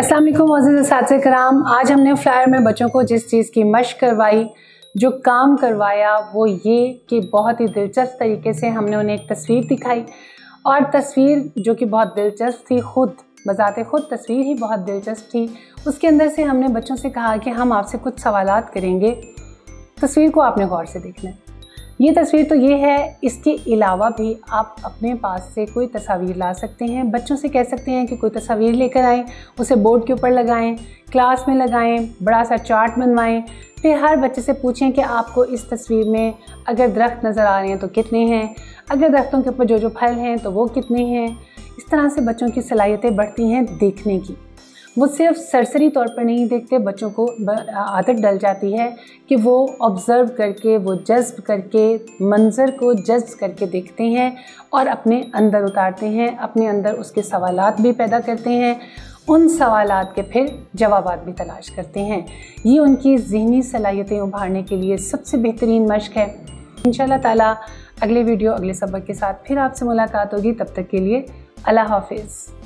अस्सलाम वालेकुम मोअज़्ज़िज़ असातिज़े किराम। आज हमने फ्लायर में बच्चों को जिस चीज़ की मशक करवाई, जो काम करवाया, वो ये कि बहुत ही दिलचस्प तरीके से हमने उन्हें एक तस्वीर दिखाई और तस्वीर जो कि बहुत दिलचस्प थी, खुद बज़ाते खुद तस्वीर ही बहुत दिलचस्प थी। उसके अंदर से हमने बच्चों से कहा कि हम आपसे कुछ सवालात करेंगे, तस्वीर को आपने गौर से देखना है। ये तस्वीर तो ये है, इसके अलावा भी आप अपने पास से कोई तस्वीर ला सकते हैं। बच्चों से कह सकते हैं कि कोई तस्वीर लेकर आएँ, उसे बोर्ड के ऊपर लगाएं, क्लास में लगाएं, बड़ा सा चार्ट बनवाएं। फिर हर बच्चे से पूछें कि आपको इस तस्वीर में अगर दरख्त नज़र आ रहे हैं तो कितने हैं, अगर दरख्तों के ऊपर जो जो फल हैं तो वो कितने हैं। इस तरह से बच्चों की सलाहियतें बढ़ती हैं देखने की। वो सिर्फ सरसरी तौर पर नहीं देखते, बच्चों को आदत डल जाती है कि वो ऑब्ज़र्व करके, वो जज्ब करके, मंज़र को जज्ब करके देखते हैं और अपने अंदर उतारते हैं, अपने अंदर उसके सवालात भी पैदा करते हैं, उन सवालात के फिर जवाबात भी तलाश करते हैं। ये उनकी ज़हनी सलाहियतें उभारने के लिए सबसे बेहतरीन मशक है। इंशाअल्लाह ताला अगले वीडियो, अगले सबक के साथ फिर आपसे मुलाकात होगी। तब तक के लिए अल्लाह हाफ़िज़।